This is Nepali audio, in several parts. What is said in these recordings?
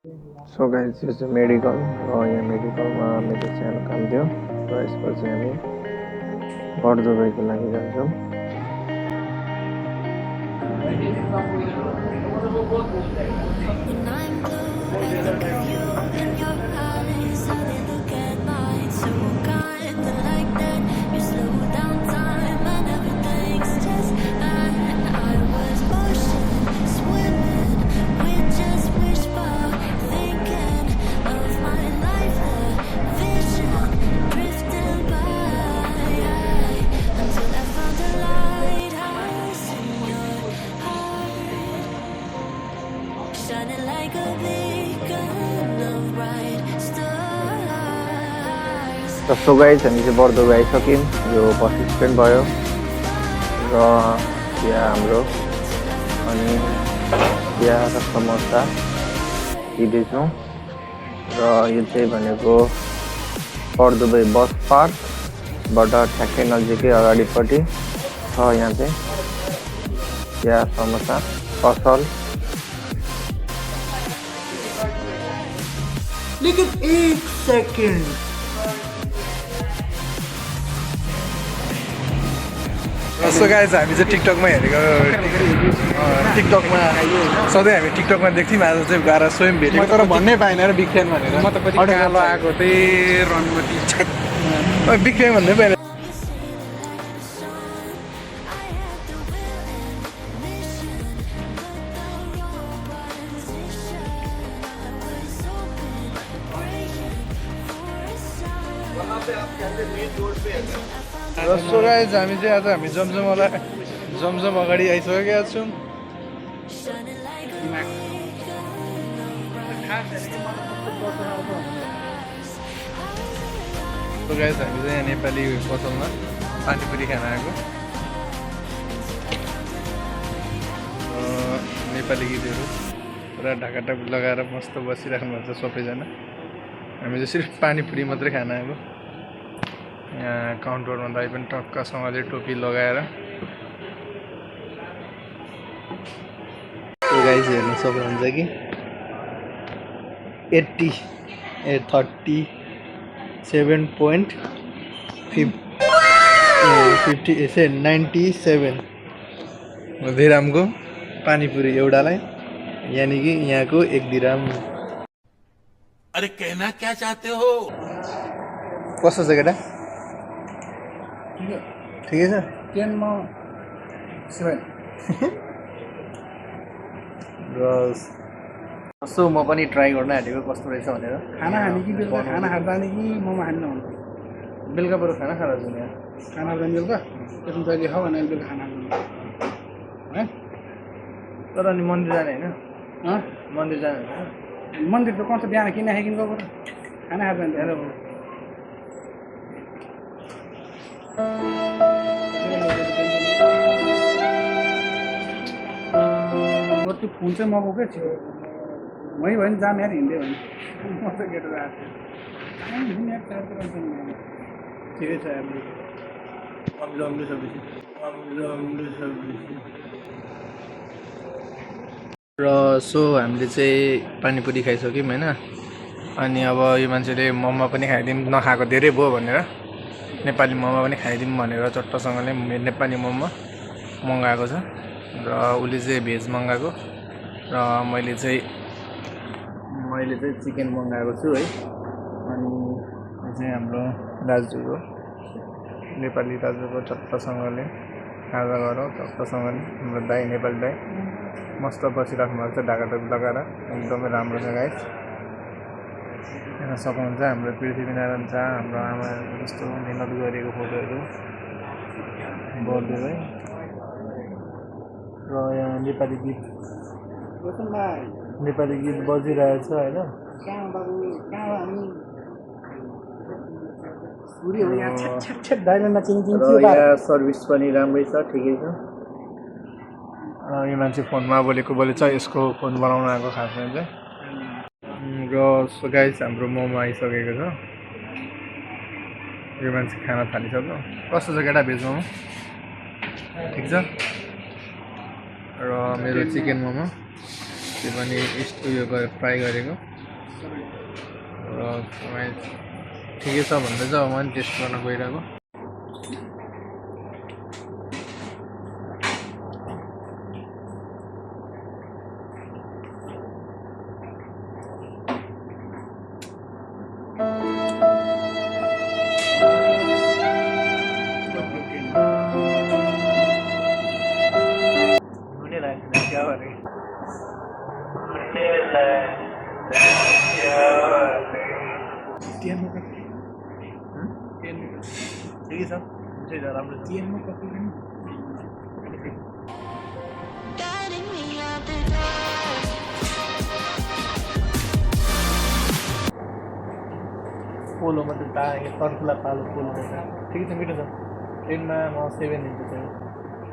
सो गाइस यो चाहिँ मेडिकल र यहाँ मेडिकलमा मेरो सानो काम थियो र यसपछि हामी बढ्दोबाईको लागि जान्छौँ। सो गाइस हामी चाहिँ बढ्दो आइसक्यौँ। यो बस स्ट्यान्ड भयो र यहाँ हाम्रो अनि चिया र समोसा लिँदैछौँ र यो चाहिँ भनेको बढ्दोबाई बस पार्कबाट ठ्याक्कै नजिकै अगाडिपट्टि छ। यहाँ चाहिँ चिया समोसा पसल। लेकिन एक सेकेन्ड सो गाइज हामी चाहिँ टिकटकमा हेरेको टिकटकमा सधैँ हामी टिकटकमा देख्थ्यौँ। आज चाहिँ गएर स्वयं भेटेको तर भन्नै पाएन र बिग फ्यान भनेर। म त कति कालो आएको थिएँ रनमती बिग फ्यान भन्नै पाएन। सो गाइज हामी चाहिँ आज हामी जमजम अगाडि आइसकेका छौँ। सो गाइज हामी चाहिँ यहाँ नेपाली पसलमा पानीपुरी खान आएको। नेपाली गीतहरू पुरा ढाकाटक लगाएर मस्त बसिराख्नु भएको छ सबैजना। हामी चाहिँ सिर्फ पानीपुरी मात्रै खान आएको। यहाँ काउन्टरमा दाइ पनि टक्कसँगले टोपी लगाएर। गाइस हेर्नु सक्नुहुन्छ कि 97 दिरामको पानीपुरी एउटालाई, यानि कि यहाँको 1 दिराम। अरे कहना क्या चाहते हो? कस्तो छ केटा? ठिकै छ। 10 मा 7 र कस्तो म पनि ट्राई गर्न आँटेको कस्तो रहेछ भनेर। खाना खाने कि बेलुका खाना खाँदा जाने कि मोमो खाने नहुनु? बेलुका बरु खाना खाँदा छु यहाँ। खाना जाने बेलुका त्यसमा जहिले खाऊ भने बेलुका खाना है। तर अनि मन्दिर जाने होइन? मन्दिर जाने होइन? मन्दिर त कन्छ बिहान किन खाइकिन गएको खाना खाँदा जाने। त्यो फोन चाहिँ मगाऊ क्या छिटो। वहीँ भयो नि जाम यार हिँड्दै भयो नि म चाहिँ केटा आएको ठिकै छ यार। अम्लो सब्जी र सो हामीले चाहिँ पानीपुरी खाइसक्यौँ होइन। अनि अब यो मान्छेले मोमो पनि खाइदिउँ, नखाएको धेरै भयो भनेर नेपाली मोमो पनि खाइदिउँ भनेर चट्टसँगले नेपाली मोमो मगाएको छ र उसले चाहिँ भेज मगाएको र मैले चाहिँ चिकन मगाएको छु है। अनि यो चाहिँ हाम्रो दाजुको नेपाली दाजुको चट्टसँगले खाजा गरौँ। चट्टसँगले हाम्रो दाइ नेपाली दाइ मस्त बसिराख्नु भएको छ ढाकाटोपी लगाएर। एकदमै राम्रो छ गाइस। हेर्न सक्नुहुन्छ हाम्रो पृथ्वीनारायण शाह हाम्रो आमा जस्तो मिहिनेत गरेको फोटोहरू बढ्दै र यहाँ नेपाली गीत बजिरहेछ होइन। यहाँ सर्भिस पनि राम्रै छ, ठिकै छ। यो मान्छे फोनमा बोलेको छ, यसको फोन बनाउन आएको खासमा चाहिँ। र सो गाइस हाम्रो मोमो आइसकेको छ। यो मान्छे खाना थालिसक्यो। कस्तो छ केटा भेज मोमो? ठिक छ। र मेरो चिकन मोमो त्यो पनि उयो गरेर फ्राई गरेको र तपाईँ ठिकै छ भन्दैछ अब मैले टेस्ट गर्न गइरहेको ठिकै छ राम्रो छ पोलो मात्रै तर्फुला पालो पोलो ठिकै छ मिठो छ 10 मा म 7 दिन्छु चाहिँ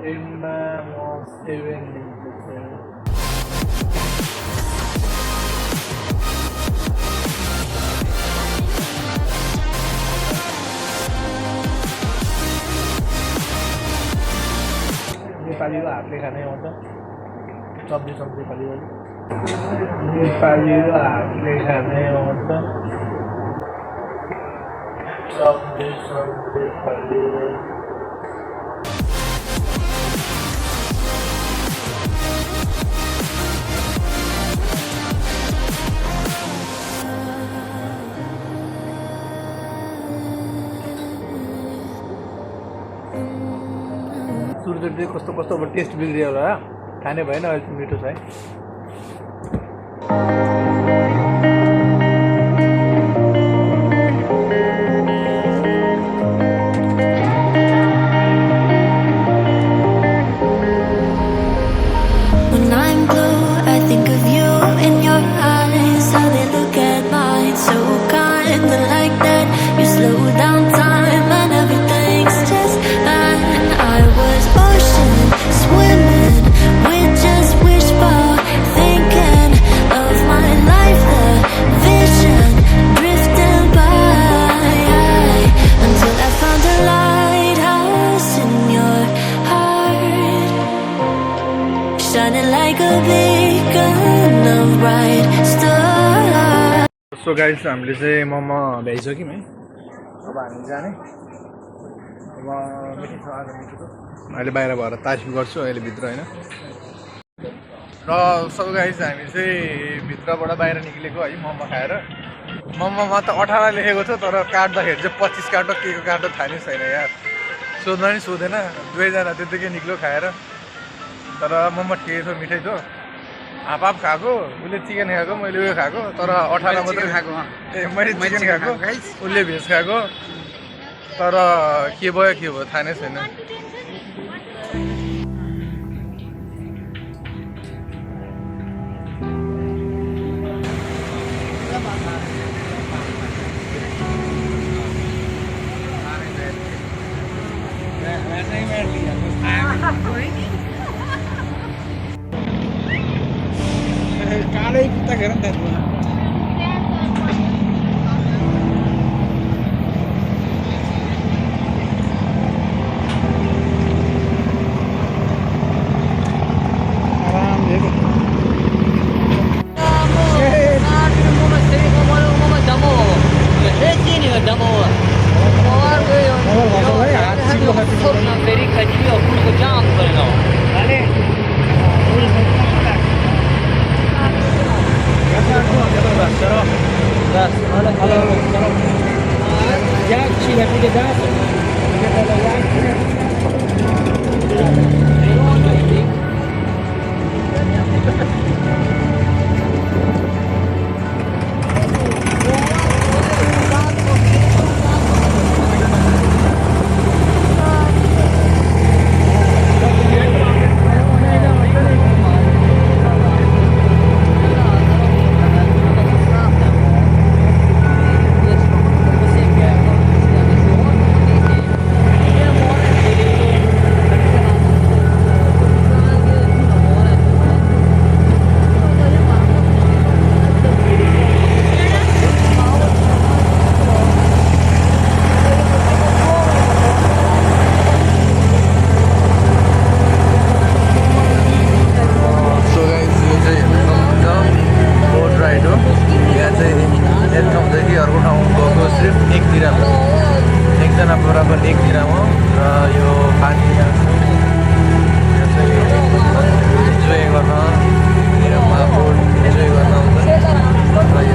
10 मा म 7 दिन्छु चाहिँ नेपालीको हातले खानै आउँछ सब्जी नेपालीको हातले खानै आउँछ सब्जी नेपालीको सुरुचोटि कस्तो कस्तो अब टेस्ट बिग्रियो होला खाने भएन अहिले चाहिँ मिठो छ है When I'm blue, I think of you in your eyes, how they look at mine, so kind and like that. You slow down time and everything's just fine. I was ocean swimming with just wishful thinking of my life, the vision drifting by until I found a lighthouse in your heart, shining like a beacon of bright stars. So guys हामीले चाहिँ मोमो भ्याइसक्यौँ है अब हामी जाने अब मिठो छ आज मिठो छ अहिले बाहिर भएर तासिम गर्छु अहिले भित्र होइन र सब गाइस हामी चाहिँ भित्रबाट बाहिर निक्लेको है मोमो खाएर मोमोमा त 18 लेखेको छ तर काट्दाखेरि चाहिँ 25 काटो के को काटो थाहा नै छैन यार सोध्न नि सोधेन दुवैजना त्यतिकै निक्ल्यो खाएर तर मोमो ठिकै छ मिठै छ हाफ खाएको उसले चिकन खाएको मैले उयो खाएको तर 18 मात्रै खाएको मैले चिकन खाएको उसले भेज खाएको तर के भयो थाहा नै छैन कालै कुत्ता खेर नि त अर्को ठाउँ गएको सिर्फ एकतिर हो, एकजना बराबर एकतिर हो र यो पानी इन्जोय गर्न मेरोमा बोट इन्जोय गर्न आउँछ र यो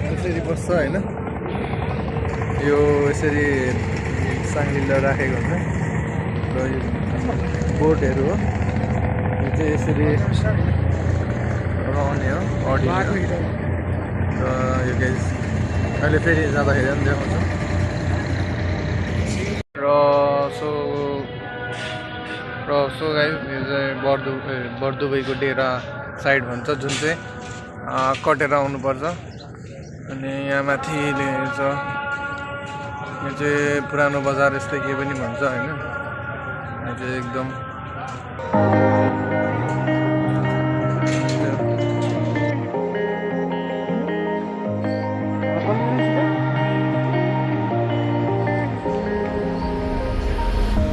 यसरी बस्छ होइन, यो यसरी साङ्गिलो राखेको हुन्छ र यो बोटहरू हो, यो चाहिँ यसरी रहने हो अडियो र यो गाइस अहिले फेरि जाँदाखेरि पनि देखाउँछु र सो गाइस यो चाहिँ बर्दुबईको डेरा साइड भन्छ जुन चाहिँ कटेर आउनुपर्छ। अनि यहाँ माथि छ यो चाहिँ पुरानो बजार यस्तै के पनि भन्छ होइन, यो चाहिँ एकदम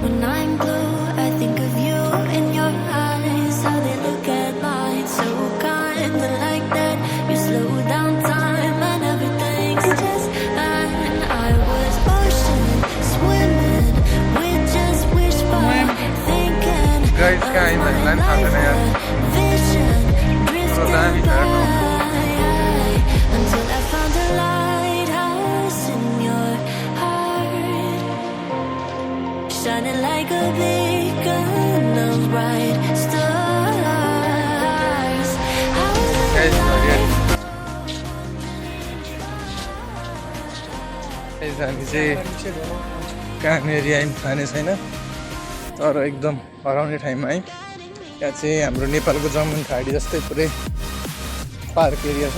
When I'm blue, I think of you in your eyes, how they look at mine, so kind and like that. You slow down time and everything's just fine. I was ocean swimming with just wishbone thinking. Guys, kaya yung naglan? Hanggang na yan. Vision drifting dami, by until I found a lighthouse in your heart, shining like a beacon of bright stars. Guys, हामी चाहिँ कहाँनिर आयौँ थाहा नै छैन, तर एकदम हराउने ठाउँमा आयौँ। यहाँ चाहिँ हाम्रो नेपालको जमुन खाडी जस्तै पुरै पार्क एरिया छ।